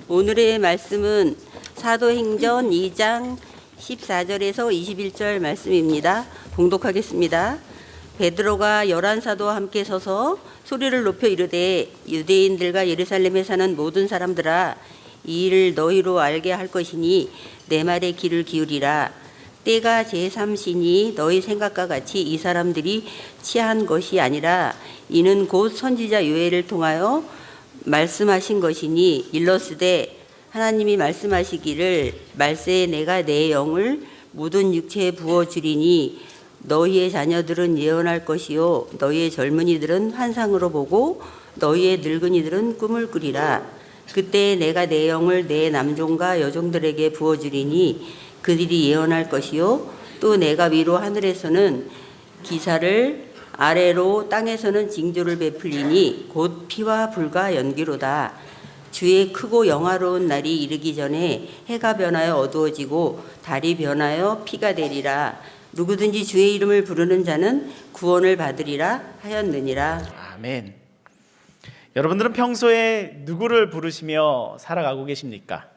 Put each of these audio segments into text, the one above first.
오늘의 말씀은 사도행전 2장 14절에서 21절 말씀입니다. 봉독하겠습니다. 베드로가 11사도와 함께 서서 소리를 높여 이르되 유대인들과 예루살렘에 사는 모든 사람들아, 이 일을 너희로 알게 할 것이니 내 말에 귀를 기울이라. 때가 제3시니 너희 생각과 같이 이 사람들이 취한 것이 아니라 이는 곧 선지자 요엘을 통하여 말씀하신 것이니 일러스되 하나님이 말씀하시기를 말세에 내가 내 영을 모든 육체에 부어주리니 너희의 자녀들은 예언할 것이요 너희의 젊은이들은 환상으로 보고 너희의 늙은이들은 꿈을 꾸리라. 그때 내가 내 영을 내 남종과 여종들에게 부어주리니 그들이 예언할 것이요 또 내가 위로 하늘에서는 기사를 아래로 땅에서는 징조를 베풀리니 곧 피와 불과 연기로다. 주의 크고 영화로운 날이 이르기 전에 해가 변하여 어두워지고 달이 변하여 피가 되리라. 누구든지 주의 이름을 부르는 자는 구원을 받으리라 하였느니라. 아멘. 여러분들은 평소에 누구를 부르시며 살아가고 계십니까?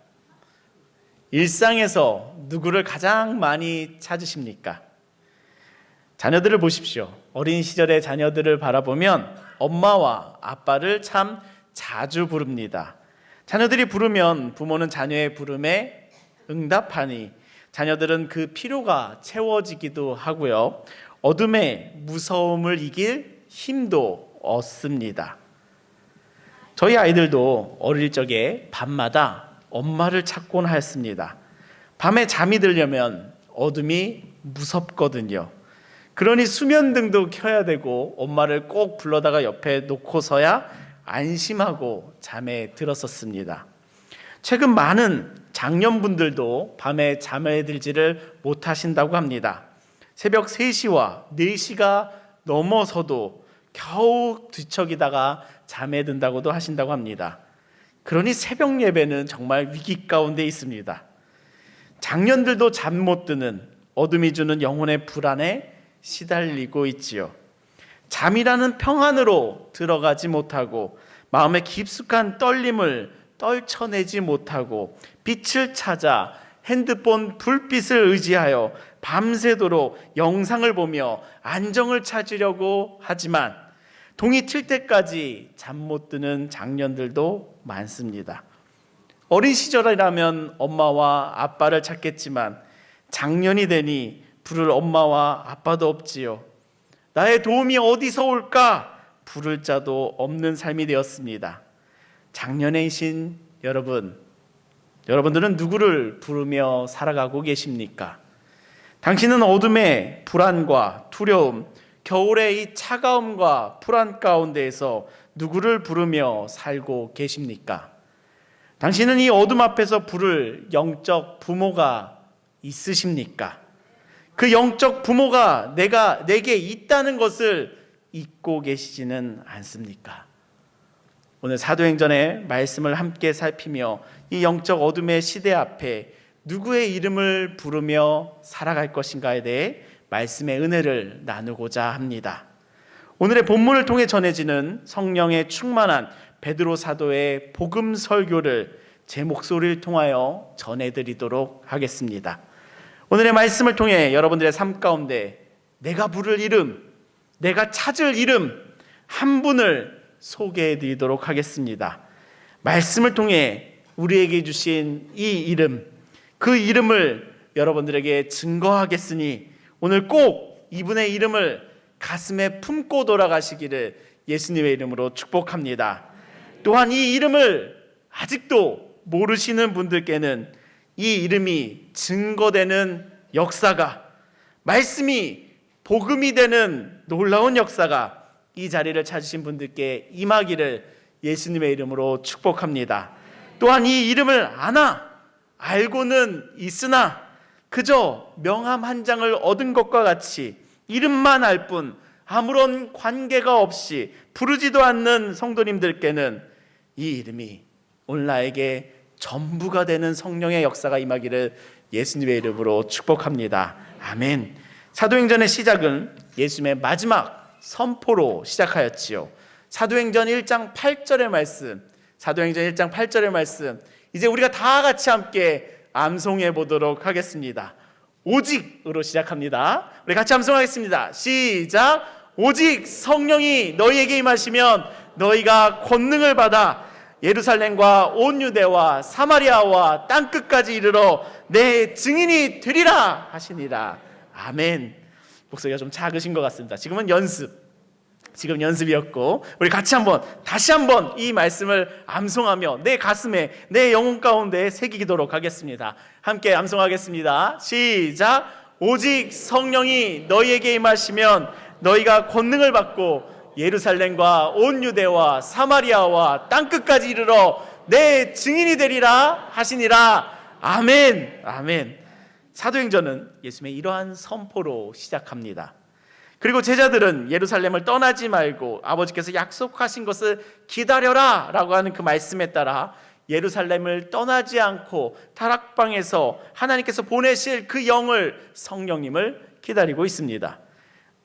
일상에서 누구를 가장 많이 찾으십니까? 자녀들을 보십시오. 어린 시절의 자녀들을 바라보면 엄마와 아빠를 참 자주 부릅니다. 자녀들이 부르면 부모는 자녀의 부름에 응답하니 자녀들은 그 필요가 채워지기도 하고요. 어둠의 무서움을 이길 힘도 얻습니다. 저희 아이들도 어릴 적에 밤마다 엄마를 찾곤 하였습니다. 밤에 잠이 들려면 어둠이 무섭거든요. 그러니 수면등도 켜야 되고 엄마를 꼭 불러다가 옆에 놓고서야 안심하고 잠에 들었었습니다. 최근 많은 장년분들도 밤에 잠에 들지를 못하신다고 합니다. 새벽 3시와 4시가 넘어서도 겨우 뒤척이다가 잠에 든다고도 하신다고 합니다. 그러니 새벽 예배는 정말 위기 가운데 있습니다. 장년들도 잠 못 드는 어둠이 주는 영혼의 불안에 시달리고 있지요. 잠이라는 평안으로 들어가지 못하고 마음의 깊숙한 떨림을 떨쳐내지 못하고 빛을 찾아 핸드폰 불빛을 의지하여 밤새도록 영상을 보며 안정을 찾으려고 하지만 동이 틀 때까지 잠 못 드는 장년들도 많습니다. 어린 시절이라면 엄마와 아빠를 찾겠지만 장년이 되니 부를 엄마와 아빠도 없지요. 나의 도움이 어디서 올까? 부를 자도 없는 삶이 되었습니다. 장년이신 여러분들은 누구를 부르며 살아가고 계십니까? 당신은 어둠의 불안과 두려움, 겨울의 이 차가움과 불안 가운데에서 누구를 부르며 살고 계십니까? 당신은 이 어둠 앞에서 부를 영적 부모가 있으십니까? 그 영적 부모가 내게 있다는 것을 잊고 계시지는 않습니까? 오늘 사도행전의 말씀을 함께 살피며 이 영적 어둠의 시대 앞에 누구의 이름을 부르며 살아갈 것인가에 대해 말씀의 은혜를 나누고자 합니다. 오늘의 본문을 통해 전해지는 성령의 충만한 베드로 사도의 복음 설교를 제 목소리를 통하여 전해드리도록 하겠습니다. 오늘의 말씀을 통해 여러분들의 삶 가운데 내가 부를 이름, 내가 찾을 이름 한 분을 소개해드리도록 하겠습니다. 말씀을 통해 우리에게 주신 이 이름, 그 이름을 여러분들에게 증거하겠으니 오늘 꼭 이분의 이름을 가슴에 품고 돌아가시기를 예수님의 이름으로 축복합니다. 또한 이 이름을 아직도 모르시는 분들께는 이 이름이 증거되는 역사가, 말씀이 복음이 되는 놀라운 역사가 이 자리를 찾으신 분들께 임하기를 예수님의 이름으로 축복합니다. 또한 이 이름을 알고는 있으나 그저 명함 한 장을 얻은 것과 같이 이름만 알 뿐 아무런 관계가 없이 부르지도 않는 성도님들께는 이 이름이 오늘 나에게 전부가 되는 성령의 역사가 임하기를 예수님의 이름으로 축복합니다. 아멘. 사도행전의 시작은 예수님의 마지막 선포로 시작하였지요. 사도행전 1장 8절의 말씀, 사도행전 1장 8절의 말씀, 이제 우리가 다 같이 함께 암송해 보도록 하겠습니다. 오직으로 시작합니다. 우리 같이 암송하겠습니다. 시작. 오직 성령이 너희에게 임하시면 너희가 권능을 받아 예루살렘과 온 유대와 사마리아와 땅끝까지 이르러 내 증인이 되리라 하시니라. 아멘. 목소리가 좀 작으신 것 같습니다. 지금 연습이었고, 우리 같이 다시 한번 이 말씀을 암송하며 내 가슴에, 내 영혼 가운데 새기도록 하겠습니다. 함께 암송하겠습니다. 시작. 오직 성령이 너희에게 임하시면 너희가 권능을 받고 예루살렘과 온 유대와 사마리아와 땅끝까지 이르러 내 증인이 되리라 하시니라. 아멘. 아멘. 사도행전은 예수님의 이러한 선포로 시작합니다. 그리고 제자들은 예루살렘을 떠나지 말고 아버지께서 약속하신 것을 기다려라 라고 하는 그 말씀에 따라 예루살렘을 떠나지 않고 다락방에서 하나님께서 보내실 그 영을, 성령님을 기다리고 있습니다.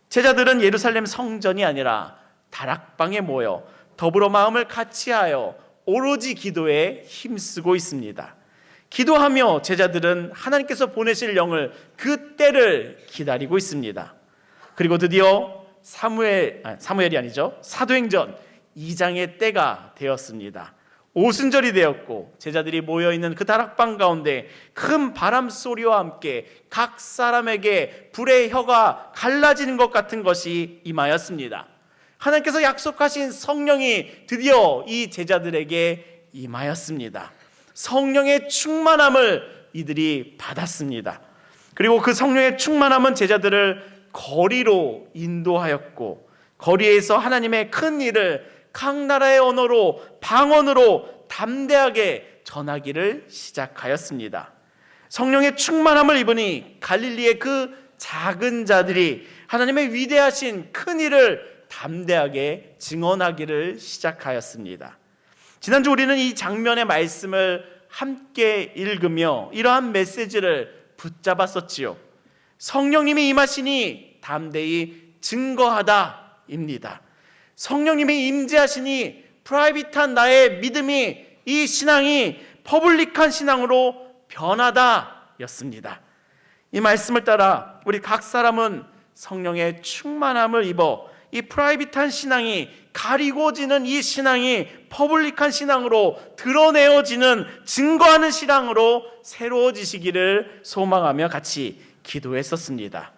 제자들은 예루살렘 성전이 아니라 다락방에 모여 더불어 마음을 같이하여 오로지 기도에 힘쓰고 있습니다. 기도하며 제자들은 하나님께서 보내실 영을, 그 때를 기다리고 있습니다. 그리고 드디어 사무엘이 아니죠, 사도행전 2장의 때가 되었습니다. 오순절이 되었고 제자들이 모여있는 그 다락방 가운데 큰 바람 소리와 함께 각 사람에게 불의 혀가 갈라지는 것 같은 것이 임하였습니다. 하나님께서 약속하신 성령이 드디어 이 제자들에게 임하였습니다. 성령의 충만함을 이들이 받았습니다. 그리고 그 성령의 충만함은 제자들을 거리로 인도하였고, 거리에서 하나님의 큰 일을 각 나라의 언어로, 방언으로 담대하게 전하기를 시작하였습니다. 성령의 충만함을 입으니 갈릴리의 그 작은 자들이 하나님의 위대하신 큰 일을 담대하게 증언하기를 시작하였습니다. 지난주 우리는 이 장면의 말씀을 함께 읽으며 이러한 메시지를 붙잡았었지요. 성령님이 임하시니 담대히 증거하다입니다. 성령님이 임재하시니 프라이빗한 나의 믿음이, 이 신앙이 퍼블릭한 신앙으로 변하다였습니다. 이 말씀을 따라 우리 각 사람은 성령의 충만함을 입어 이 프라이빗한 신앙이, 가리고지는 이 신앙이 퍼블릭한 신앙으로 드러내어지는, 증거하는 신앙으로 새로워지시기를 소망하며 같이 기도했었습니다.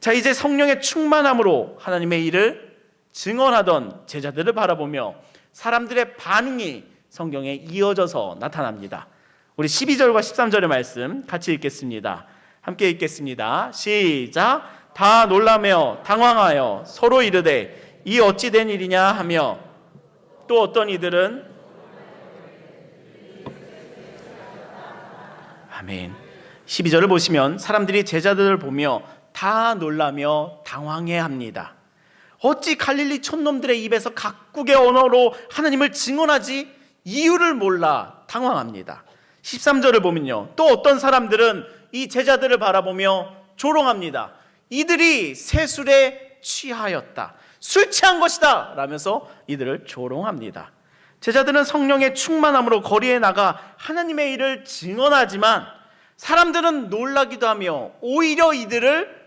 자, 이제 성령의 충만함으로 하나님의 일을 증언하던 제자들을 바라보며 사람들의 반응이 성경에 이어져서 나타납니다. 우리 12절과 13절의 말씀 같이 읽겠습니다. 함께 읽겠습니다. 시작. 다 놀라며 당황하여 서로 이르되 이 어찌 된 일이냐 하며, 또 어떤 이들은 아멘. 12절을 보시면 사람들이 제자들을 보며 다 놀라며 당황해합니다. 어찌 갈릴리 촌놈들의 입에서 각국의 언어로 하나님을 증언하지? 이유를 몰라 당황합니다. 13절을 보면요, 또 어떤 사람들은 이 제자들을 바라보며 조롱합니다. 이들이 새술에 취하였다, 술 취한 것이다 라면서 이들을 조롱합니다. 제자들은 성령의 충만함으로 거리에 나가 하나님의 일을 증언하지만 사람들은 놀라기도 하며 오히려 이들을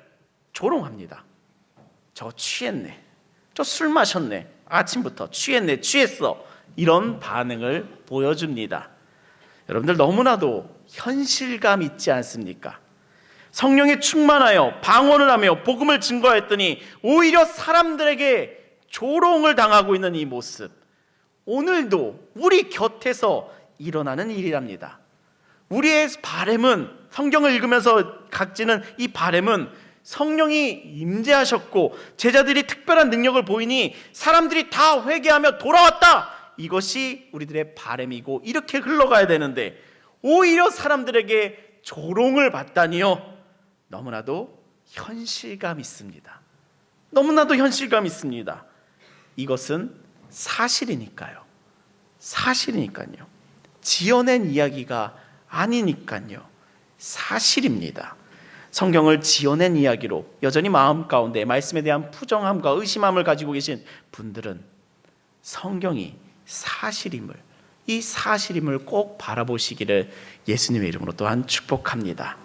조롱합니다. 저 취했네, 저 술 마셨네, 아침부터 취했네, 취했어, 이런 반응을 보여줍니다. 여러분들 너무나도 현실감 있지 않습니까? 성령에 충만하여 방언을 하며 복음을 증거했더니 오히려 사람들에게 조롱을 당하고 있는 이 모습, 오늘도 우리 곁에서 일어나는 일이랍니다. 우리의 바램은, 성경을 읽으면서 각지는 이 바램은 성령이 임재하셨고 제자들이 특별한 능력을 보이니 사람들이 다 회개하며 돌아왔다, 이것이 우리들의 바램이고 이렇게 흘러가야 되는데 오히려 사람들에게 조롱을 받다니요. 너무나도 현실감 있습니다. 너무나도 현실감 있습니다. 이것은 사실이니까요. 사실이니까요. 지어낸 이야기가 아니니까요. 사실입니다. 성경을 지어낸 이야기로 여전히 마음 가운데 말씀에 대한 부정함과 의심함을 가지고 계신 분들은 성경이 사실임을 이 사실임을 꼭 바라보시기를 예수님의 이름으로 또한 축복합니다.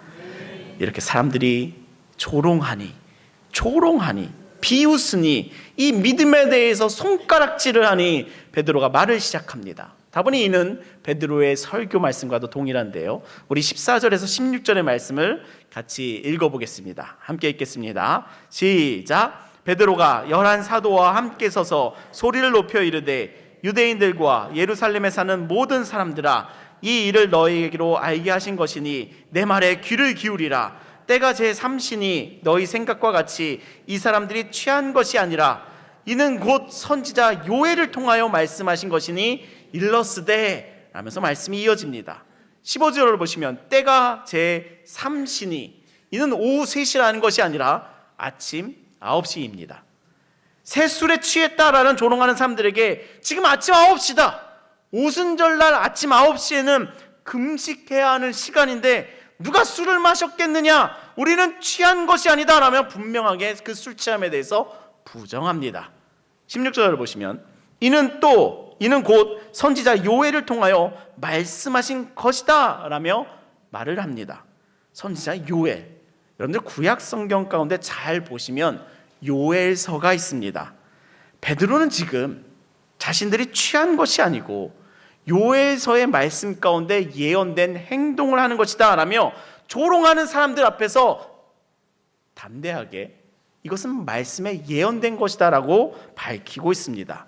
이렇게 사람들이 조롱하니 비웃으니 이 믿음에 대해서 손가락질을 하니 베드로가 말을 시작합니다. 다분히 이는 베드로의 설교 말씀과도 동일한데요. 우리 14절에서 16절의 말씀을 같이 읽어보겠습니다. 함께 읽겠습니다. 시작. 베드로가 11 사도와 함께 서서 소리를 높여 이르되 유대인들과 예루살렘에 사는 모든 사람들아, 이 일을 너희에게로 알게 하신 것이니 내 말에 귀를 기울이라. 때가 제3시니 너희 생각과 같이 이 사람들이 취한 것이 아니라 이는 곧 선지자 요엘을 통하여 말씀하신 것이니 일러스되 라면서 말씀이 이어집니다. 15절을 보시면 때가 제3시니 이는 오후 3시라는 것이 아니라 아침 9시입니다. 새술에 취했다라는 조롱하는 사람들에게 지금 아침 9시다. 오순절날 아침 9시에는 금식해야 하는 시간인데 누가 술을 마셨겠느냐? 우리는 취한 것이 아니다 라며 분명하게 그 술 취함에 대해서 부정합니다. 16절을 보시면 이는 곧 선지자 요엘을 통하여 말씀하신 것이다 라며 말을 합니다. 선지자 요엘, 여러분들 구약 성경 가운데 잘 보시면 요엘서가 있습니다. 베드로는 지금 자신들이 취한 것이 아니고 요엘서의 말씀 가운데 예언된 행동을 하는 것이다 라며 조롱하는 사람들 앞에서 담대하게 이것은 말씀에 예언된 것이다 라고 밝히고 있습니다.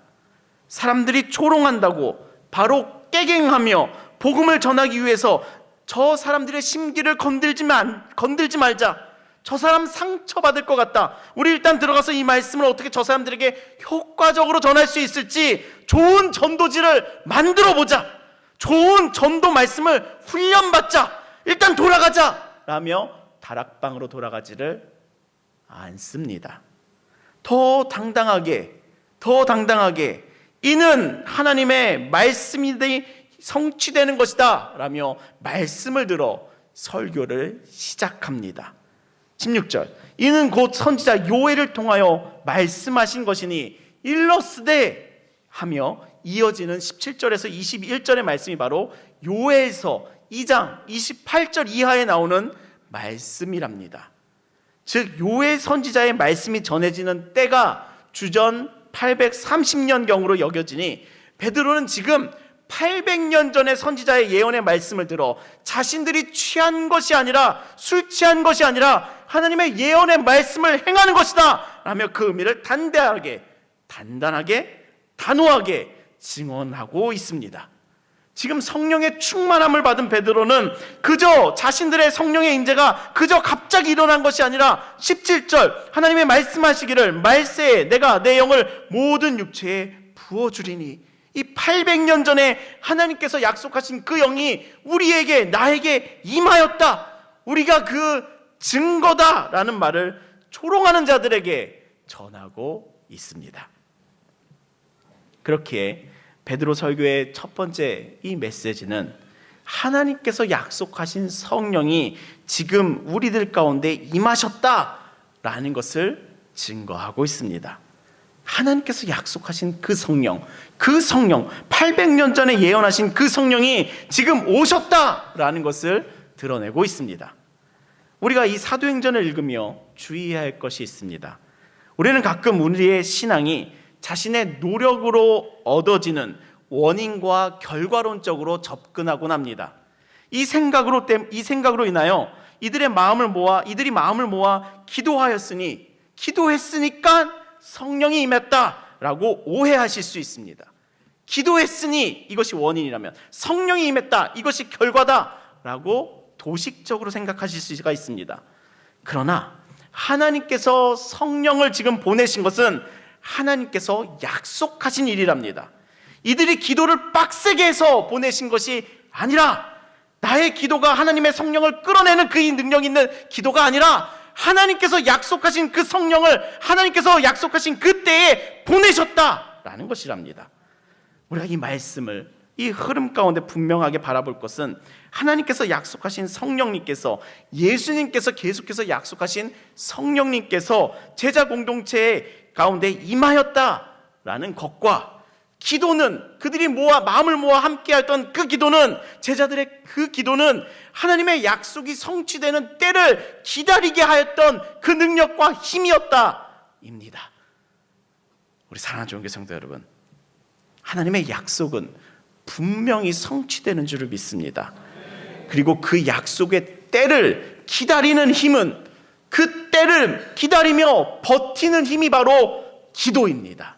사람들이 조롱한다고 바로 깨갱하며 복음을 전하기 위해서 저 사람들의 심기를 건들지 말자. 저 사람 상처받을 것 같다. 우리 일단 들어가서 이 말씀을 어떻게 저 사람들에게 효과적으로 전할 수 있을지 좋은 전도지를 만들어 보자. 좋은 전도 말씀을 훈련받자. 일단 돌아가자 라며 다락방으로 돌아가지를 않습니다. 더 당당하게 이는 하나님의 말씀이 성취되는 것이다 라며 말씀을 들어 설교를 시작합니다. 16절 이는 곧 선지자 요엘을 통하여 말씀하신 것이니 일러스되 하며 이어지는 17절에서 21절의 말씀이 바로 요엘서 2장 28절 이하에 나오는 말씀이랍니다. 즉 요엘 선지자의 말씀이 전해지는 때가 주전 830년경으로 여겨지니 베드로는 지금 800년 전의 선지자의 예언의 말씀을 들어 자신들이 취한 것이 아니라 술 취한 것이 아니라 하나님의 예언의 말씀을 행하는 것이다 라며 그 의미를 단단하게 단호하게 증언하고 있습니다. 지금 성령의 충만함을 받은 베드로는 그저 자신들의 성령의 임재가 그저 갑자기 일어난 것이 아니라 17절 하나님의 말씀하시기를 말세에 내가 내 영을 모든 육체에 부어주리니 이 800년 전에 하나님께서 약속하신 그 영이 나에게 임하였다. 우리가 그 증거다라는 말을 조롱하는 자들에게 전하고 있습니다. 그렇기에 베드로 설교의 첫 번째 이 메시지는 하나님께서 약속하신 성령이 지금 우리들 가운데 임하셨다라는 것을 증거하고 있습니다. 하나님께서 약속하신 그 성령 800년 전에 예언하신 그 성령이 지금 오셨다라는 것을 드러내고 있습니다. 우리가 이 사도행전을 읽으며 주의해야 할 것이 있습니다. 우리는 가끔 우리의 신앙이 자신의 노력으로 얻어지는 원인과 결과론적으로 접근하곤 합니다. 이 생각으로 인하여 이들이 마음을 모아 기도했으니까 성령이 임했다라고 오해하실 수 있습니다. 기도했으니 이것이 원인이라면 성령이 임했다 이것이 결과다라고 도식적으로 생각하실 수가 있습니다. 그러나 하나님께서 성령을 지금 보내신 것은 하나님께서 약속하신 일이랍니다. 이들이 기도를 빡세게 해서 보내신 것이 아니라 나의 기도가 하나님의 성령을 끌어내는 그 능력 있는 기도가 아니라 하나님께서 약속하신 그 성령을 하나님께서 약속하신 그때에 보내셨다라는 것이랍니다. 우리가 이 말씀을 이 흐름 가운데 분명하게 바라볼 것은 하나님께서 약속하신 성령님께서 예수님께서 계속해서 약속하신 성령님께서 제자 공동체 가운데 임하였다라는 것과 기도는, 그들이 마음을 모아 함께 했던 그 기도는, 제자들의 그 기도는 하나님의 약속이 성취되는 때를 기다리게 하였던 그 능력과 힘이었다입니다. 우리 사랑하는 좋은 교성도 여러분, 하나님의 약속은 분명히 성취되는 줄을 믿습니다. 그리고 그 약속의 때를 기다리는 힘은, 그 때를 기다리며 버티는 힘이 바로 기도입니다.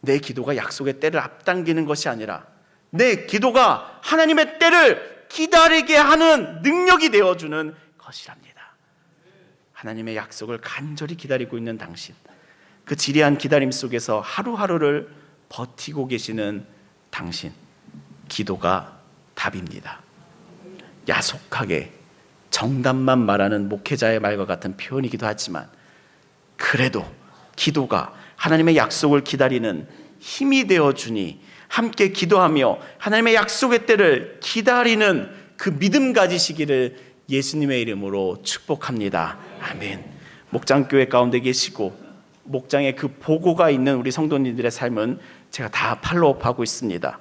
내 기도가 약속의 때를 앞당기는 것이 아니라 내 기도가 하나님의 때를 기다리게 하는 능력이 되어주는 것이랍니다. 하나님의 약속을 간절히 기다리고 있는 당신, 그 지리한 기다림 속에서 하루하루를 버티고 계시는 당신, 기도가 답입니다. 야속하게 정답만 말하는 목회자의 말과 같은 표현이기도 하지만, 그래도 기도가 하나님의 약속을 기다리는 힘이 되어주니 함께 기도하며 하나님의 약속의 때를 기다리는 그 믿음 가지시기를 예수님의 이름으로 축복합니다. 아멘. 목장교회 가운데 계시고 목장에 그 보고가 있는 우리 성도님들의 삶은 제가 다 팔로우업하고 있습니다.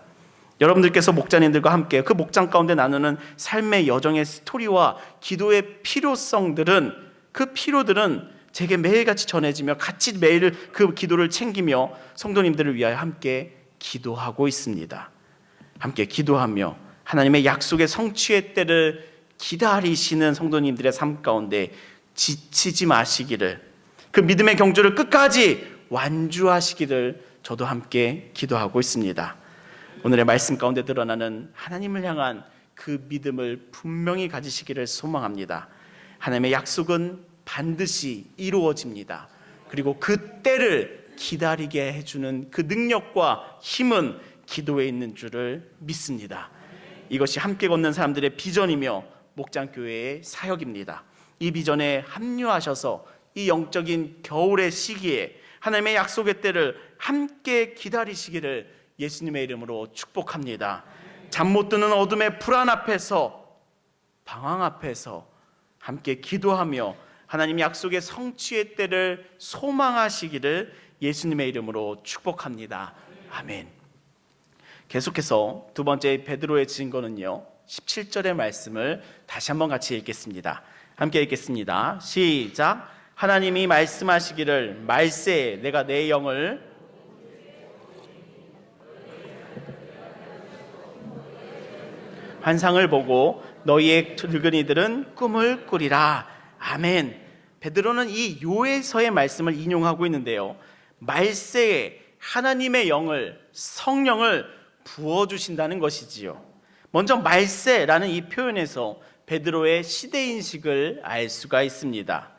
여러분들께서 목자님들과 함께 그 목장 가운데 나누는 삶의 여정의 스토리와 기도의 필요성들은, 그 필요들은 제게 매일같이 전해지며 같이 매일 그 기도를 챙기며 성도님들을 위하여 함께 기도하고 있습니다. 함께 기도하며 하나님의 약속의 성취의 때를 기다리시는 성도님들의 삶 가운데 지치지 마시기를, 그 믿음의 경주를 끝까지 완주하시기를 저도 함께 기도하고 있습니다. 오늘의 말씀 가운데 드러나는 하나님을 향한 그 믿음을 분명히 가지시기를 소망합니다. 하나님의 약속은 반드시 이루어집니다. 그리고 그 때를 기다리게 해주는 그 능력과 힘은 기도에 있는 줄을 믿습니다. 이것이 함께 걷는 사람들의 비전이며 목장교회의 사역입니다. 이 비전에 합류하셔서 이 영적인 겨울의 시기에 하나님의 약속의 때를 함께 기다리시기를 예수님의 이름으로 축복합니다. 잠 못 드는 어둠의 불안 앞에서, 방황 앞에서 함께 기도하며 하나님 약속의 성취의 때를 소망하시기를 예수님의 이름으로 축복합니다. 아멘. 계속해서 두 번째 베드로의 증거는요, 17절의 말씀을 다시 한번 같이 읽겠습니다. 함께 읽겠습니다. 시작. 하나님이 말씀하시기를 말세 내가 내 영을 환상을 보고 너희의 늙은이들은 꿈을 꾸리라. 아멘. 베드로는 이 요에서의 말씀을 인용하고 있는데요, 말세에 하나님의 영을, 성령을 부어주신다는 것이지요. 먼저 말세라는 이 표현에서 베드로의 시대인식을 알 수가 있습니다.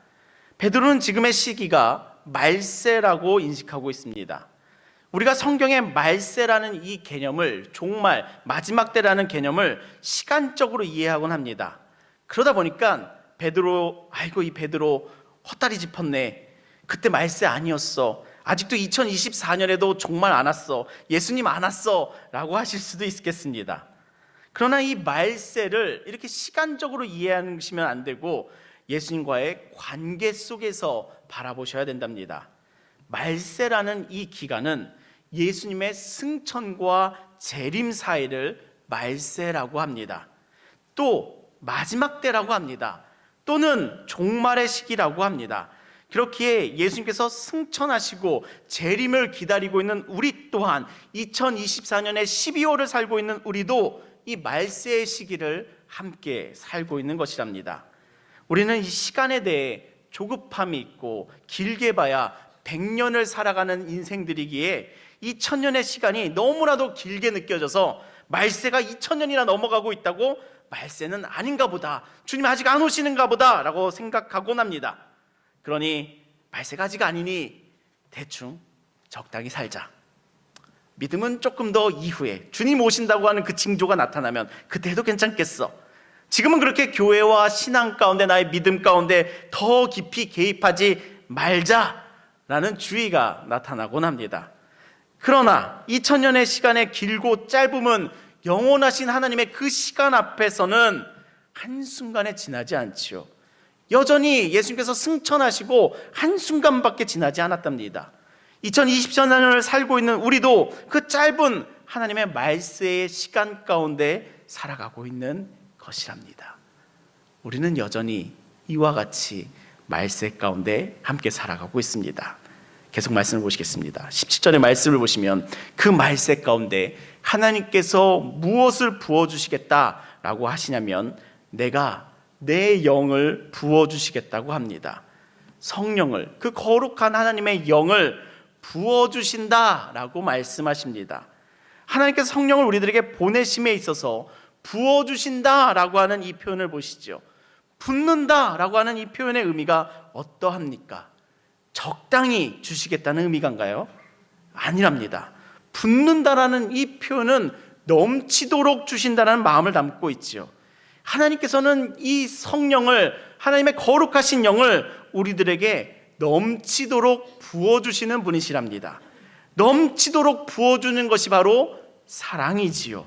베드로는 지금의 시기가 말세라고 인식하고 있습니다. 우리가 성경의 말세라는 이 개념을, 종말, 마지막 때라는 개념을 시간적으로 이해하곤 합니다. 그러다 보니까 베드로, 아이고 이 베드로 헛다리 짚었네, 그때 말세 아니었어, 아직도 2024년에도 종말 안 왔어, 예수님 안 왔어 라고 하실 수도 있겠습니다. 그러나 이 말세를 이렇게 시간적으로 이해하시면 안 되고 예수님과의 관계 속에서 바라보셔야 된답니다. 말세라는 이 기간은 예수님의 승천과 재림 사이를 말세라고 합니다. 또 마지막 때라고 합니다. 또는 종말의 시기라고 합니다. 그렇기에 예수님께서 승천하시고 재림을 기다리고 있는 우리 또한 2024년의 12월을 살고 있는 우리도 이 말세의 시기를 함께 살고 있는 것이랍니다. 우리는 이 시간에 대해 조급함이 있고 길게 봐야 100년을 살아가는 인생들이기에 2000년의 시간이 너무나도 길게 느껴져서 말세가 2000년이나 넘어가고 있다고 말세는 아닌가 보다, 주님 아직 안 오시는가 보다 라고 생각하곤 합니다. 그러니 말세가 아직 아니니 대충 적당히 살자, 믿음은 조금 더 이후에 주님 오신다고 하는 그 징조가 나타나면 그때도 괜찮겠어, 지금은 그렇게 교회와 신앙 가운데 나의 믿음 가운데 더 깊이 개입하지 말자라는 주의가 나타나곤 합니다. 그러나 2000년의 시간의 길고 짧음은 영원하신 하나님의 그 시간 앞에서는 한순간에 지나지 않지요. 여전히 예수님께서 승천하시고 한순간밖에 지나지 않았답니다. 2024년을 살고 있는 우리도 그 짧은 하나님의 말세의 시간 가운데 살아가고 있는 것이랍니다. 우리는 여전히 이와 같이 말세 가운데 함께 살아가고 있습니다. 계속 말씀을 보시겠습니다. 17절의 말씀을 보시면 그 말세 가운데 하나님께서 무엇을 부어주시겠다라고 하시냐면 내가 내 영을 부어주시겠다고 합니다. 성령을, 그 거룩한 하나님의 영을 부어주신다라고 말씀하십니다. 하나님께서 성령을 우리들에게 보내심에 있어서 부어주신다라고 하는 이 표현을 보시죠. 붓는다라고 하는 이 표현의 의미가 어떠합니까? 적당히 주시겠다는 의미인가요? 아니랍니다. 붓는다라는 이 표현은 넘치도록 주신다는 마음을 담고 있지요. 하나님께서는 이 성령을, 하나님의 거룩하신 영을 우리들에게 넘치도록 부어주시는 분이시랍니다. 넘치도록 부어주는 것이 바로 사랑이지요.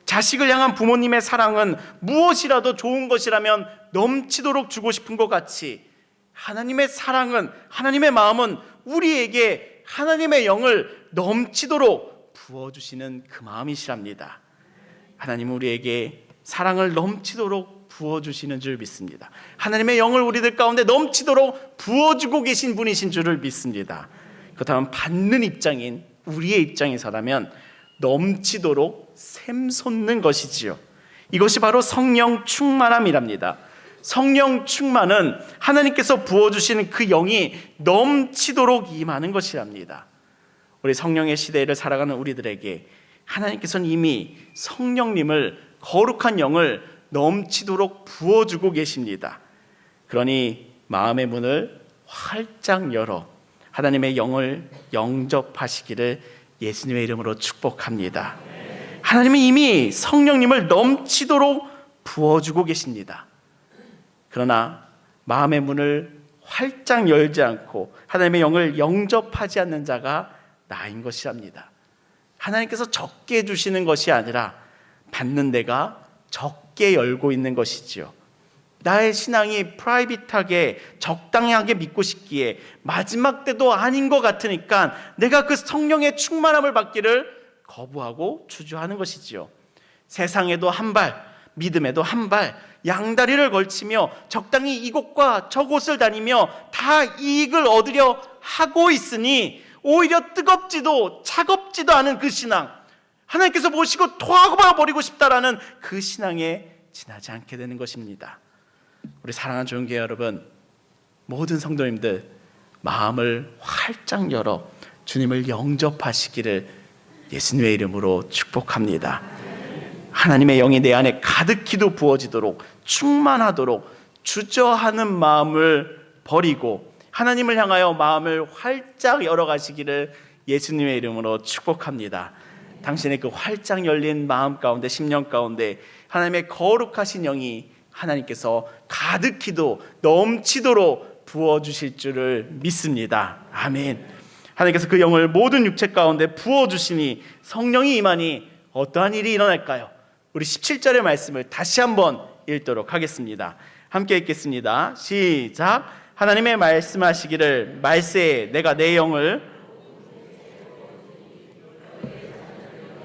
자식을 향한 부모님의 사랑은 무엇이라도 좋은 것이라면 넘치도록 주고 싶은 것 같이 하나님의 사랑은, 하나님의 마음은 우리에게 하나님의 영을 넘치도록 부어주시는 그 마음이시랍니다. 하나님은 우리에게 사랑을 넘치도록 부어주시는 줄 믿습니다. 하나님의 영을 우리들 가운데 넘치도록 부어주고 계신 분이신 줄을 믿습니다. 그렇다면 받는 입장인 우리의 입장에서라면 넘치도록 샘솟는 것이지요. 이것이 바로 성령 충만함이랍니다. 성령 충만은 하나님께서 부어주시는 그 영이 넘치도록 임하는 것이랍니다. 우리 성령의 시대를 살아가는 우리들에게 하나님께서는 이미 성령님을, 거룩한 영을 넘치도록 부어주고 계십니다. 그러니 마음의 문을 활짝 열어 하나님의 영을 영접하시기를 예수님의 이름으로 축복합니다. 하나님은 이미 성령님을 넘치도록 부어주고 계십니다. 그러나 마음의 문을 활짝 열지 않고 하나님의 영을 영접하지 않는 자가 나인 것이랍니다. 하나님께서 적게 주시는 것이 아니라 받는 데가 적게 열고 있는 것이지요. 나의 신앙이 프라이빗하게 적당하게 믿고 싶기에 마지막 때도 아닌 것 같으니까 내가 그 성령의 충만함을 받기를 거부하고 주저하는 것이지요. 세상에도 한 발, 믿음에도 한 발, 양다리를 걸치며 적당히 이곳과 저곳을 다니며 다 이익을 얻으려 하고 있으니 오히려 뜨겁지도 차갑지도 않은 그 신앙, 하나님께서 보시고 토하고 버리고 싶다라는 그 신앙에 지나지 않게 되는 것입니다. 우리 사랑하는 조용교회 여러분, 모든 성도님들 마음을 활짝 열어 주님을 영접하시기를 예수님의 이름으로 축복합니다. 하나님의 영이 내 안에 가득히도 부어지도록, 충만하도록 주저하는 마음을 버리고 하나님을 향하여 마음을 활짝 열어가시기를 예수님의 이름으로 축복합니다. 당신의 그 활짝 열린 마음 가운데, 심령 가운데 하나님의 거룩하신 영이 하나님께서 가득히도 넘치도록 부어주실 줄을 믿습니다. 아멘. 하나님께서 그 영을 모든 육체 가운데 부어주시니 성령이 임하니 어떠한 일이 일어날까요? 우리 17절의 말씀을 다시 한번 읽도록 하겠습니다. 함께 읽겠습니다. 시작. 하나님의 말씀하시기를 말세에 내가 내 영을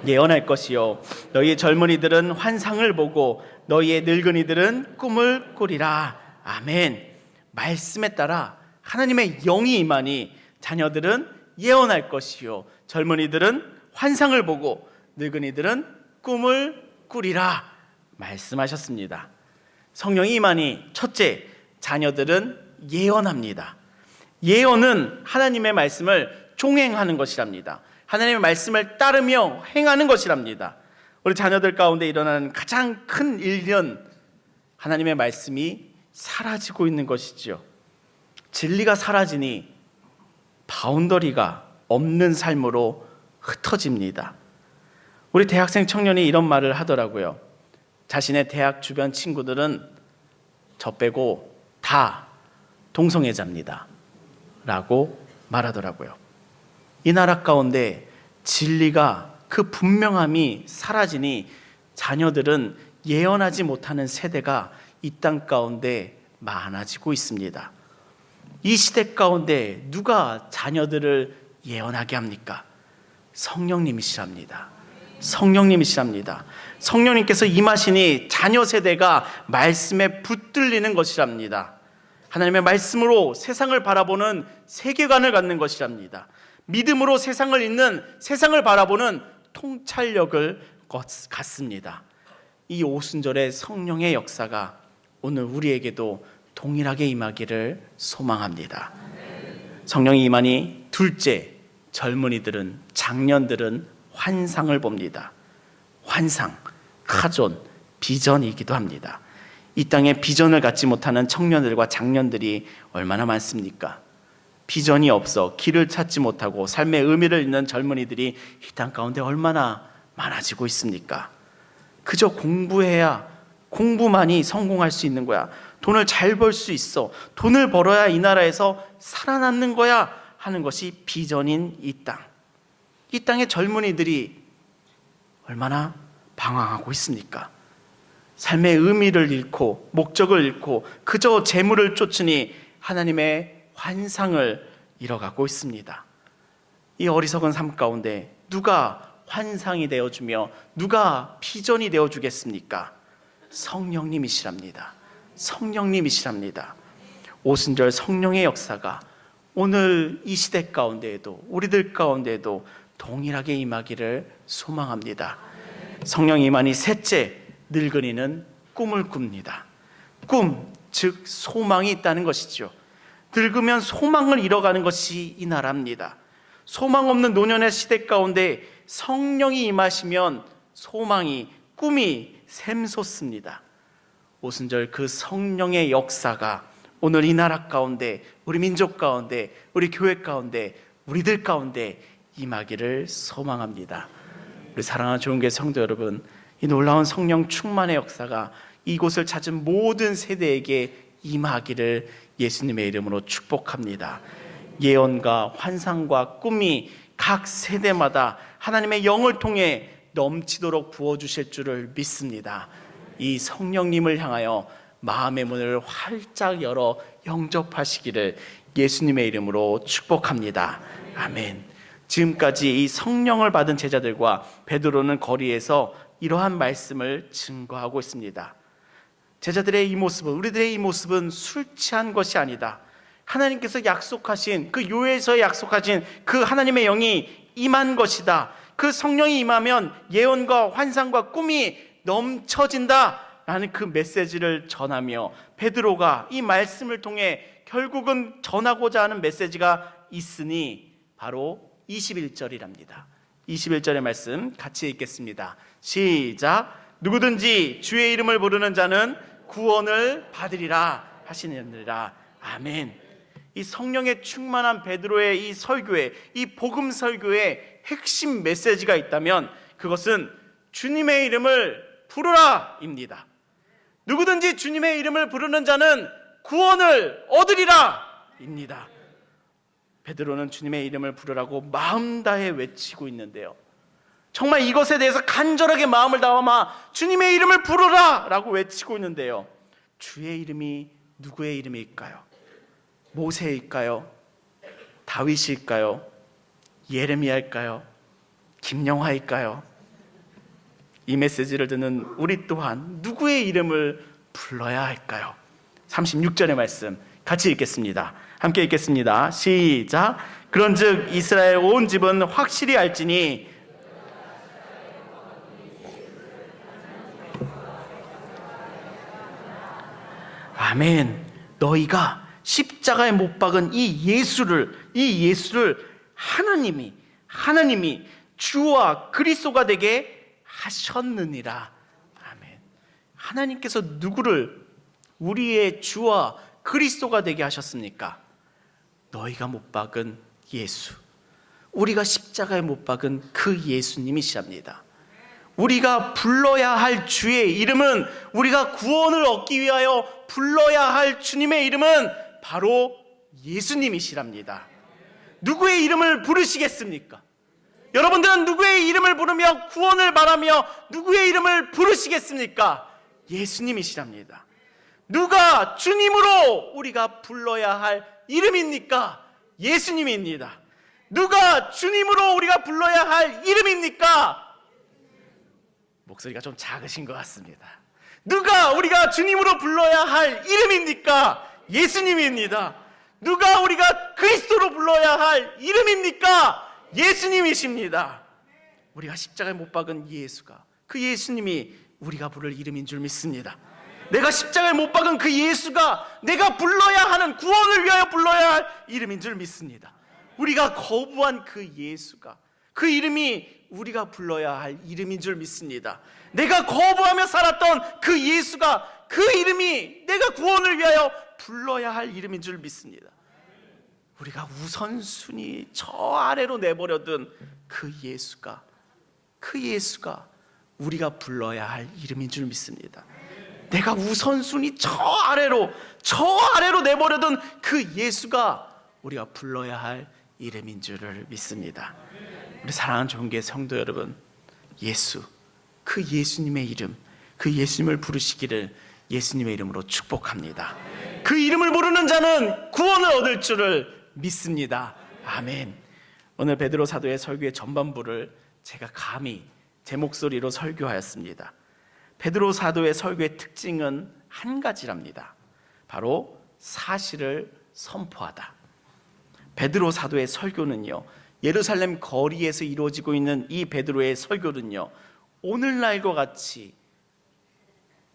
예언할 것이요 너희의 젊은이들은 환상을 보고 너희의 늙은이들은 꿈을 꾸리라. 아멘. 말씀에 따라 하나님의 영이 임하니 자녀들은 예언할 것이요 젊은이들은 환상을 보고 늙은이들은 꿈을 꾸리라 말씀하셨습니다. 성령이 임하니 첫째, 자녀들은 예언합니다. 예언은 하나님의 말씀을 종행하는 것이랍니다. 하나님의 말씀을 따르며 행하는 것이랍니다. 우리 자녀들 가운데 일어나는 가장 큰 일은 하나님의 말씀이 사라지고 있는 것이지요. 진리가 사라지니 바운더리가 없는 삶으로 흩어집니다. 우리 대학생 청년이 이런 말을 하더라고요. 자신의 대학 주변 친구들은 저 빼고 다 동성애자입니다 라고 말하더라고요. 이 나라 가운데 진리가 그 분명함이 사라지니 자녀들은 예언하지 못하는 세대가 이 땅 가운데 많아지고 있습니다. 이 시대 가운데 누가 자녀들을 예언하게 합니까? 성령님이시랍니다. 성령님이시랍니다. 성령님께서 임하시니 자녀 세대가 말씀에 붙들리는 것이랍니다. 하나님의 말씀으로 세상을 바라보는 세계관을 갖는 것이랍니다. 믿음으로 세상을 읽는, 세상을 바라보는 통찰력을 갖습니다. 이 오순절의 성령의 역사가 오늘 우리에게도 동일하게 임하기를 소망합니다. 성령이 임하니 둘째, 젊은이들은, 장년들은 환상을 봅니다. 환상, 카존, 비전이기도 합니다. 이 땅에 비전을 갖지 못하는 청년들과 장년들이 얼마나 많습니까? 비전이 없어 길을 찾지 못하고 삶의 의미를 잃는 젊은이들이 이 땅 가운데 얼마나 많아지고 있습니까? 그저 공부해야, 공부만이 성공할 수 있는 거야. 돈을 잘 벌 수 있어. 돈을 벌어야 이 나라에서 살아남는 거야 하는 것이 비전인 이 땅. 이 땅의 젊은이들이 얼마나 방황하고 있습니까? 삶의 의미를 잃고 목적을 잃고 그저 재물을 쫓으니 하나님의 환상을 잃어가고 있습니다. 이 어리석은 삶 가운데 누가 환상이 되어주며 누가 비전이 되어주겠습니까? 성령님이시랍니다. 성령님이시랍니다. 오순절 성령의 역사가 오늘 이 시대 가운데에도, 우리들 가운데에도 동일하게 임하기를 소망합니다. 성령이 임하니 셋째, 늙은이는 꿈을 꿉니다. 꿈, 즉 소망이 있다는 것이죠. 늙으면 소망을 잃어가는 것이 이 나라입니다. 소망 없는 노년의 시대 가운데 성령이 임하시면 소망이, 꿈이 샘솟습니다. 오순절 그 성령의 역사가 오늘 이 나라 가운데, 우리 민족 가운데, 우리 교회 가운데, 우리들 가운데 임하기를 소망합니다. 우리 사랑하는 좋은교회 성도 여러분, 이 놀라운 성령 충만의 역사가 이곳을 찾은 모든 세대에게 임하기를 예수님의 이름으로 축복합니다. 예언과 환상과 꿈이 각 세대마다 하나님의 영을 통해 넘치도록 부어주실 줄을 믿습니다. 이 성령님을 향하여 마음의 문을 활짝 열어 영접하시기를 예수님의 이름으로 축복합니다. 아멘. 지금까지 이 성령을 받은 제자들과 베드로는 거리에서 이러한 말씀을 증거하고 있습니다. 제자들의 이 모습은, 우리들의 이 모습은 술 취한 것이 아니다. 하나님께서 약속하신, 그 요에서 약속하신 그 하나님의 영이 임한 것이다. 그 성령이 임하면 예언과 환상과 꿈이 넘쳐진다 라는 그 메시지를 전하며 베드로가 이 말씀을 통해 결국은 전하고자 하는 메시지가 있으니 바로 21절이랍니다. 21절의 말씀 같이 읽겠습니다. 시작. 누구든지 주의 이름을 부르는 자는 구원을 받으리라 하시느니라. 아멘. 이 성령의 충만한 베드로의 이 설교에, 이 복음 설교에 핵심 메시지가 있다면 그것은 주님의 이름을 부르라 입니다. 누구든지 주님의 이름을 부르는 자는 구원을 얻으리라 입니다. 베드로는 주님의 이름을 부르라고 마음 다해 외치고 있는데요, 정말 이것에 대해서 간절하게 마음을 담아 주님의 이름을 부르라 라고 외치고 있는데요, 주의 이름이 누구의 이름일까요? 모세일까요? 다윗일까요? 예레미야일까요? 김영하일까요? 이 메시지를 듣는 우리 또한 누구의 이름을 불러야 할까요? 36절의 말씀 같이 읽겠습니다. 함께 읽겠습니다. 시작. 그런즉 이스라엘 온 집은 확실히 알지니 아멘. 너희가 십자가에 못 박은 이 예수를 하나님이 주와 그리스도가 되게 하셨느니라. 아멘. 하나님께서 누구를 우리의 주와 그리스도가 되게 하셨습니까? 너희가 못 박은 예수, 우리가 십자가에 못 박은 그 예수님이시랍니다. 우리가 불러야 할 주의 이름은, 우리가 구원을 얻기 위하여 불러야 할 주님의 이름은 바로 예수님이시랍니다. 누구의 이름을 부르시겠습니까? 여러분들은 누구의 이름을 부르며 구원을 바라며 누구의 이름을 부르시겠습니까? 예수님이시랍니다. 누가 주님으로 우리가 불러야 할 이름입니까? 예수님입니다. 누가 주님으로 우리가 불러야 할 이름입니까? 목소리가 좀 작으신 것 같습니다. 누가 우리가 주님으로 불러야 할 이름입니까? 예수님입니다. 누가 우리가 그리스도로 불러야 할 이름입니까? 예수님이십니다. 우리가 십자가에 못 박은 예수가, 그 예수님이 우리가 부를 이름인 줄 믿습니다. 내가 십자가에 못 박은 그 예수가 내가 불러야 하는, 구원을 위하여 불러야 할 이름인 줄 믿습니다. 우리가 거부한 그 예수가, 그 이름이 우리가 불러야 할 이름인 줄 믿습니다. 내가 거부하며 살았던 그 예수가, 그 이름이 내가 구원을 위하여 불러야 할 이름인 줄 믿습니다. 우리가 우선순위 저 아래로 내버려둔 그 예수가, 그 예수가 우리가 불러야 할 이름인 줄 믿습니다. 내가 우선순위 저 아래로 내버려둔 그 예수가 우리가 불러야 할 이름인 줄을 믿습니다. 우리 사랑하는 좋은교회 성도 여러분, 예수, 그 예수님의 이름, 그 예수님을 부르시기를 예수님의 이름으로 축복합니다. 그 이름을 부르는 자는 구원을 얻을 줄을 믿습니다. 아멘. 오늘 베드로 사도의 설교의 전반부를 제가 감히 제 목소리로 설교하였습니다. 베드로 사도의 설교의 특징은 한 가지랍니다. 바로 사실을 선포하다. 베드로 사도의 설교는요, 예루살렘 거리에서 이루어지고 있는 이 베드로의 설교는요, 오늘날과 같이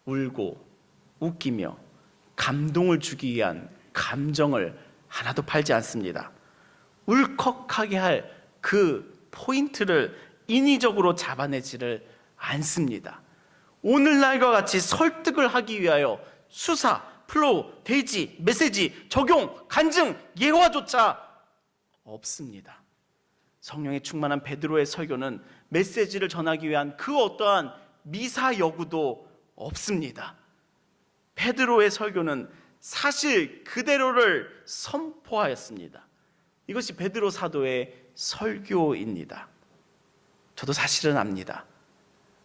울고 웃기며 감동을 주기 위한 감정을 하나도 팔지 않습니다. 울컥하게 할 그 포인트를 인위적으로 잡아내지를 않습니다. 오늘날과 같이 설득을 하기 위하여 수사, 플로우, 대지, 메시지, 적용, 간증, 예화조차 없습니다. 성령의 충만한 베드로의 설교는 메시지를 전하기 위한 그 어떠한 미사여구도 없습니다. 베드로의 설교는 사실 그대로를 선포하였습니다. 이것이 베드로 사도의 설교입니다. 저도 사실은 압니다.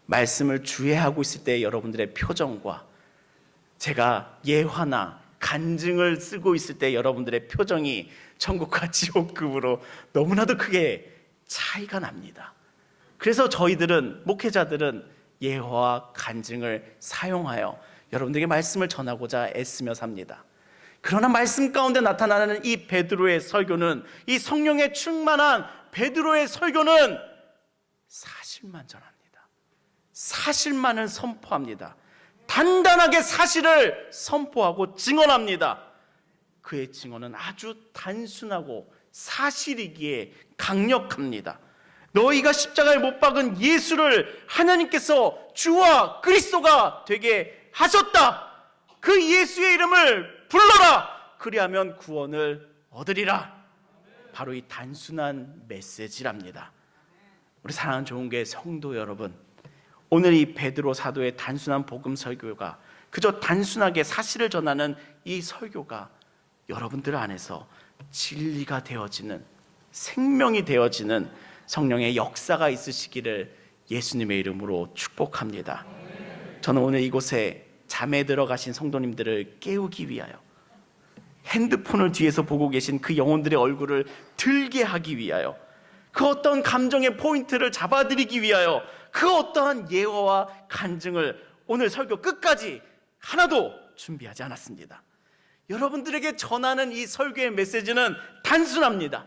말씀을 주의하고 있을 때 여러분들의 표정과 제가 예화나 간증을 쓰고 있을 때 여러분들의 표정이 천국과 지옥급으로 너무나도 크게 차이가 납니다. 그래서 저희들은, 목회자들은 예화와 간증을 사용하여 여러분들에게 말씀을 전하고자 애쓰며 삽니다. 그러나 말씀 가운데 나타나는 이 베드로의 설교는, 이 성령의 충만한 베드로의 설교는 사실만 전합니다. 사실만을 선포합니다. 단단하게 사실을 선포하고 증언합니다. 그의 증언은 아주 단순하고 사실이기에 강력합니다. 너희가 십자가에 못 박은 예수를 하나님께서 주와 그리스도가 되게 하셨다. 그 예수의 이름을 불러라. 그리하면 구원을 얻으리라. 바로 이 단순한 메시지랍니다. 우리 사랑하는 좋은교회 성도 여러분, 오늘 이 베드로 사도의 단순한 복음 설교가, 그저 단순하게 사실을 전하는 이 설교가 여러분들 안에서 진리가 되어지는, 생명이 되어지는 성령의 역사가 있으시기를 예수님의 이름으로 축복합니다. 저는 오늘 이곳에 잠에 들어가신 성도님들을 깨우기 위하여, 핸드폰을 뒤에서 보고 계신 그 영혼들의 얼굴을 들게 하기 위하여, 그 어떤 감정의 포인트를 잡아드리기 위하여 그 어떠한 예화와 간증을 오늘 설교 끝까지 하나도 준비하지 않았습니다. 여러분들에게 전하는 이 설교의 메시지는 단순합니다.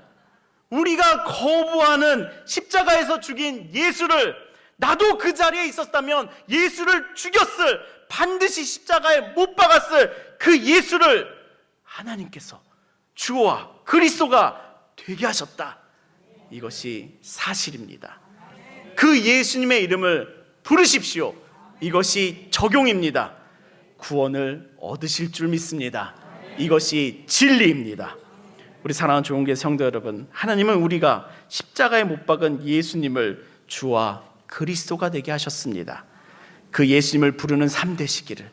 우리가 거부하는 십자가에서 죽인 예수를, 나도 그 자리에 있었다면 예수를 죽였을, 반드시 십자가에 못 박았을 그 예수를 하나님께서 주와 그리스도가 되게 하셨다. 이것이 사실입니다. 그 예수님의 이름을 부르십시오. 이것이 적용입니다. 구원을 얻으실 줄 믿습니다. 이것이 진리입니다. 우리 사랑하는 좋은교회 성도 여러분, 하나님은 우리가 십자가에 못 박은 예수님을 주와 그리스도가 되게 하셨습니다. 그 예수님을 부르는 삶 되시기를,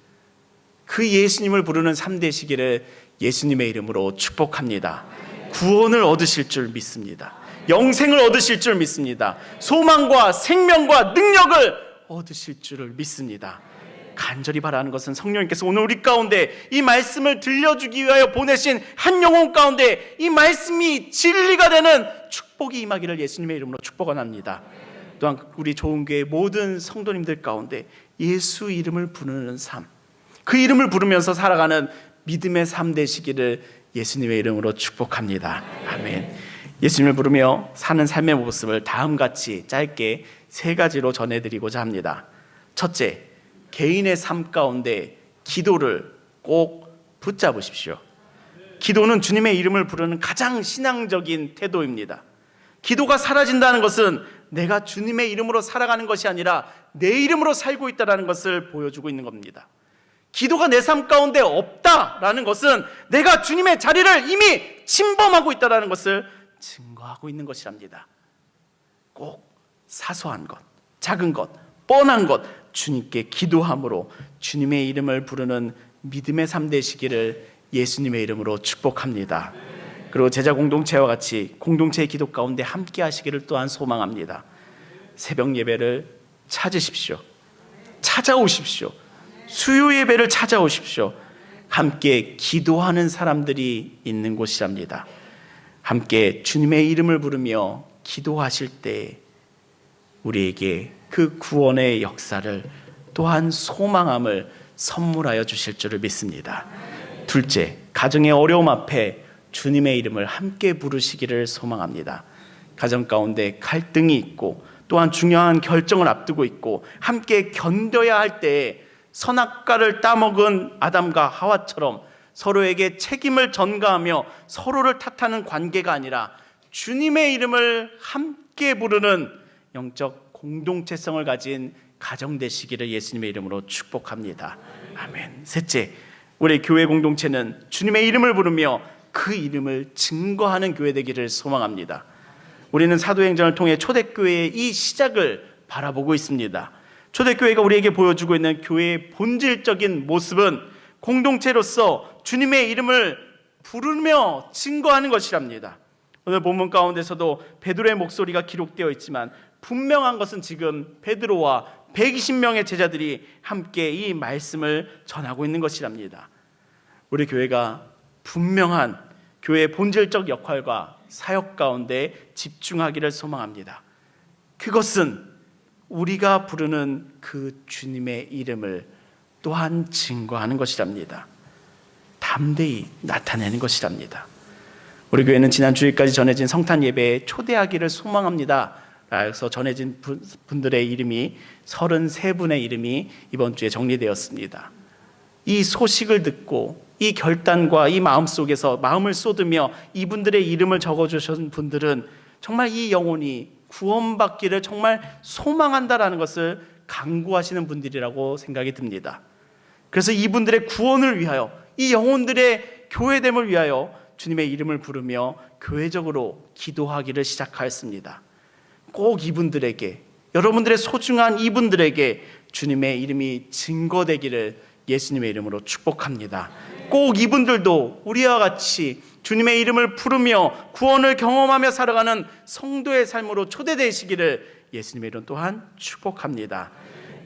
그 예수님을 부르는 삶 되시기를 예수님의 이름으로 축복합니다. 구원을 얻으실 줄 믿습니다. 영생을 얻으실 줄 믿습니다. 소망과 생명과 능력을 얻으실 줄을 믿습니다. 간절히 바라는 것은 성령님께서 오늘 우리 가운데 이 말씀을 들려주기 위하여 보내신 한 영혼 가운데 이 말씀이 진리가 되는 축복이 임하기를 예수님의 이름으로 축복합니다. 또한 우리 좋은교회 모든 성도님들 가운데 예수 이름을 부르는 삶, 그 이름을 부르면서 살아가는 믿음의 삶 되시기를 예수님의 이름으로 축복합니다. 아멘. 예수님을 부르며 사는 삶의 모습을 다음같이 짧게 3가지로 전해드리고자 합니다. 첫째, 개인의 삶 가운데 기도를 꼭 붙잡으십시오. 기도는 주님의 이름을 부르는 가장 신앙적인 태도입니다. 기도가 사라진다는 것은 내가 주님의 이름으로 살아가는 것이 아니라 내 이름으로 살고 있다는 것을 보여주고 있는 겁니다. 기도가 내 삶 가운데 없다라는 것은 내가 주님의 자리를 이미 침범하고 있다는 것을 증거하고 있는 것이랍니다. 꼭 사소한 것, 작은 것, 뻔한 것 주님께 기도함으로 주님의 이름을 부르는 믿음의 삶 되시기를 예수님의 이름으로 축복합니다. 그리고 제자 공동체와 같이 공동체의 기도 가운데 함께 하시기를 또한 소망합니다. 새벽 예배를 찾으십시오. 찾아오십시오. 수요 예배를 찾아오십시오. 함께 기도하는 사람들이 있는 곳이랍니다. 함께 주님의 이름을 부르며 기도하실 때 우리에게 그 구원의 역사를 또한 소망함을 선물하여 주실 줄을 믿습니다. 둘째, 가정의 어려움 앞에 주님의 이름을 함께 부르시기를 소망합니다. 가정 가운데 갈등이 있고 또한 중요한 결정을 앞두고 있고 함께 견뎌야 할 때에 선악과를 따먹은 아담과 하와처럼 서로에게 책임을 전가하며 서로를 탓하는 관계가 아니라 주님의 이름을 함께 부르는 영적 공동체성을 가진 가정 되시기를 예수님의 이름으로 축복합니다. 아멘. 셋째, 우리 교회 공동체는 주님의 이름을 부르며 그 이름을 증거하는 교회 되기를 소망합니다. 우리는 사도행전을 통해 초대교회의 이 시작을 바라보고 있습니다. 초대교회가 우리에게 보여주고 있는 교회의 본질적인 모습은 공동체로서 주님의 이름을 부르며 증거하는 것이랍니다. 오늘 본문 가운데서도 베드로의 목소리가 기록되어 있지만 분명한 것은 지금 베드로와 120명의 제자들이 함께 이 말씀을 전하고 있는 것이랍니다. 우리 교회가 분명한 교회의 본질적 역할과 사역 가운데 집중하기를 소망합니다. 그것은 우리가 부르는 그 주님의 이름을 또한 증거하는 것이랍니다. 담대히 나타내는 것이랍니다. 우리 교회는 지난 주일까지 전해진 성탄 예배에 초대하기를 소망합니다. 라서 전해진 분들의 이름이 33분의 이름이 이번 주에 정리되었습니다. 이 소식을 듣고 이 결단과 이 마음 속에서 마음을 쏟으며 이분들의 이름을 적어주신 분들은 정말 이 영혼이 구원받기를 정말 소망한다라는 것을 강구하시는 분들이라고 생각이 듭니다. 그래서 이분들의 구원을 위하여 이 영혼들의 교회됨을 위하여 주님의 이름을 부르며 교회적으로 기도하기를 시작하였습니다. 꼭 이분들에게, 여러분들의 소중한 이분들에게 주님의 이름이 증거되기를 예수님의 이름으로 축복합니다. 꼭 이분들도 우리와 같이 주님의 이름을 부르며 구원을 경험하며 살아가는 성도의 삶으로 초대되시기를 예수님의 이름 또한 축복합니다.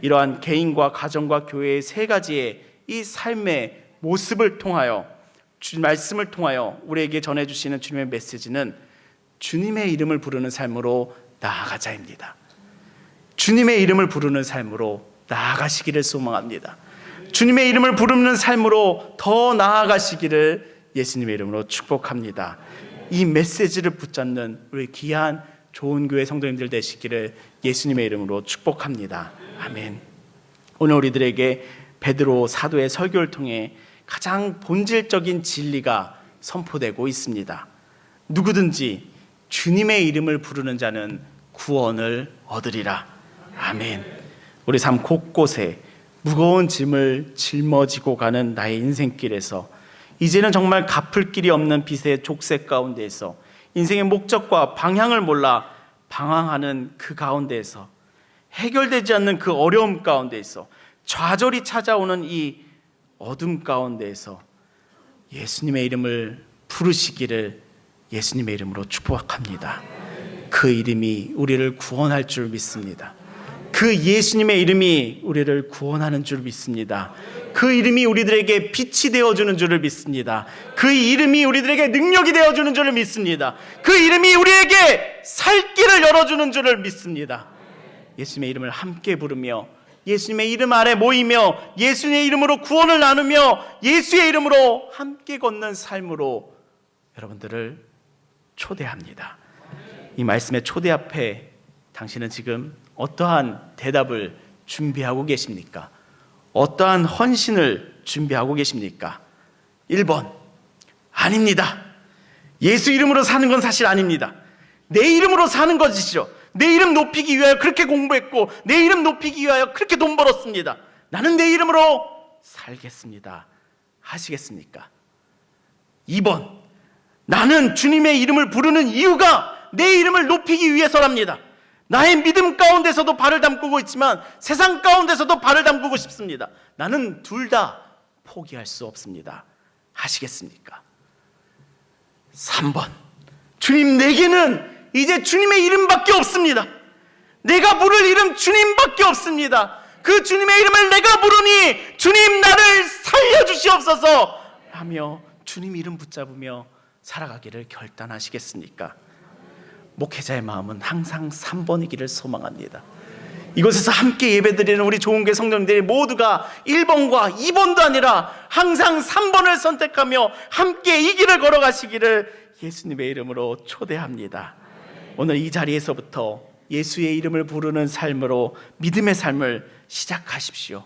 이러한 개인과 가정과 교회의 3가지의 이 삶의 모습을 통하여 말씀을 통하여 우리에게 전해주시는 주님의 메시지는 주님의 이름을 부르는 삶으로 나아가자입니다. 주님의 이름을 부르는 삶으로 나아가시기를 소망합니다. 주님의 이름을 부르는 삶으로 더 나아가시기를 예수님의 이름으로 축복합니다. 이 메시지를 붙잡는 우리 귀한 좋은 교회 성도님들 되시기를 예수님의 이름으로 축복합니다. 아멘. 오늘 우리들에게 베드로 사도의 설교를 통해 가장 본질적인 진리가 선포되고 있습니다. 누구든지 주님의 이름을 부르는 자는 구원을 얻으리라. 아멘. 우리 삶 곳곳에 무거운 짐을 짊어지고 가는 나의 인생길에서 이제는 정말 갚을 길이 없는 빚의 족쇄 가운데에서 인생의 목적과 방향을 몰라 방황하는 그 가운데에서 해결되지 않는 그 어려움 가운데에서 좌절이 찾아오는 이 어둠 가운데에서 예수님의 이름을 부르시기를 예수님의 이름으로 축복합니다. 그 이름이 우리를 구원할 줄 믿습니다. 그 예수님의 이름이 우리를 구원하는 줄 믿습니다. 그 이름이 우리들에게 빛이 되어주는 줄을 믿습니다. 그 이름이 우리들에게 능력이 되어주는 줄을 믿습니다. 그 이름이 우리에게 살 길을 열어주는 줄을 믿습니다. 예수님의 이름을 함께 부르며 예수님의 이름 아래 모이며 예수님의 이름으로 구원을 나누며 예수의 이름으로 함께 걷는 삶으로 여러분들을 초대합니다. 이 말씀의 초대 앞에 당신은 지금 어떠한 대답을 준비하고 계십니까? 어떠한 헌신을 준비하고 계십니까? 1번, 아닙니다. 예수 이름으로 사는 건 사실 아닙니다. 내 이름으로 사는 것이죠. 내 이름 높이기 위하여 그렇게 공부했고 내 이름 높이기 위하여 그렇게 돈 벌었습니다. 나는 내 이름으로 살겠습니다. 하시겠습니까? 2번, 나는 주님의 이름을 부르는 이유가 내 이름을 높이기 위해서랍니다. 나의 믿음 가운데서도 발을 담그고 있지만 세상 가운데서도 발을 담그고 싶습니다. 나는 둘 다 포기할 수 없습니다. 하시겠습니까? 3번, 주님, 내게는 이제 주님의 이름밖에 없습니다. 내가 부를 이름 주님밖에 없습니다. 그 주님의 이름을 내가 부르니 주님 나를 살려주시옵소서 하며 주님 이름 붙잡으며 살아가기를 결단하시겠습니까? 목회자의 마음은 항상 3번이기를 소망합니다. 이곳에서 함께 예배드리는 우리 좋은교회 성도님들이 모두가 1번과 2번도 아니라 항상 3번을 선택하며 함께 이 길을 걸어가시기를 예수님의 이름으로 초대합니다. 오늘 이 자리에서부터 예수의 이름을 부르는 삶으로 믿음의 삶을 시작하십시오.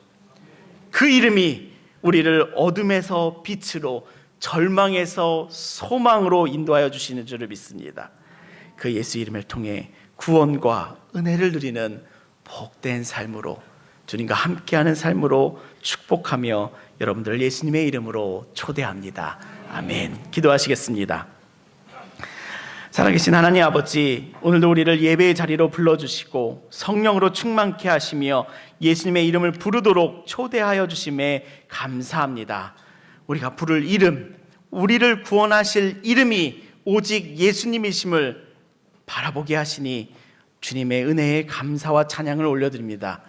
그 이름이 우리를 어둠에서 빛으로, 절망에서 소망으로 인도하여 주시는 줄을 믿습니다. 그 예수 이름을 통해 구원과 은혜를 누리는 복된 삶으로, 주님과 함께하는 삶으로 축복하며 여러분들 예수님의 이름으로 초대합니다. 아멘. 기도하시겠습니다. 살아계신 하나님 아버지, 오늘도 우리를 예배의 자리로 불러주시고 성령으로 충만케 하시며 예수님의 이름을 부르도록 초대하여 주심에 감사합니다. 우리가 부를 이름, 우리를 구원하실 이름이 오직 예수님이심을 바라보게 하시니 주님의 은혜에 감사와 찬양을 올려드립니다.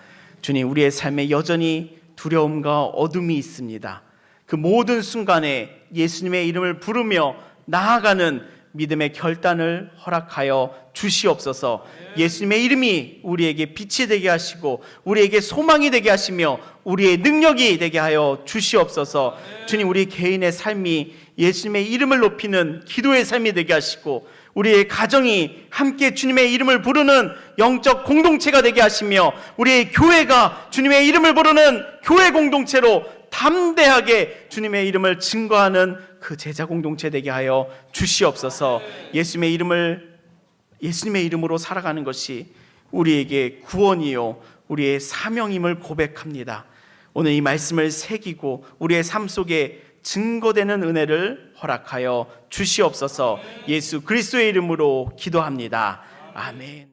주님, 우리의 삶에 여전히 두려움과 어둠이 있습니다. 그 모든 순간에 예수님의 이름을 부르며 나아가는 믿음의 결단을 허락하여 주시옵소서. 예수님의 이름이 우리에게 빛이 되게 하시고 우리에게 소망이 되게 하시며 우리의 능력이 되게 하여 주시옵소서. 주님, 우리 개인의 삶이 예수님의 이름을 높이는 기도의 삶이 되게 하시고 우리의 가정이 함께 주님의 이름을 부르는 영적 공동체가 되게 하시며 우리의 교회가 주님의 이름을 부르는 교회 공동체로 담대하게 주님의 이름을 증거하는 그 제자 공동체 되게 하여 주시옵소서. 예수님의 이름으로 살아가는 것이 우리에게 구원이요 우리의 사명임을 고백합니다. 오늘 이 말씀을 새기고 우리의 삶 속에 증거되는 은혜를 허락하여 주시옵소서. 예수 그리스도의 이름으로 기도합니다. 아멘.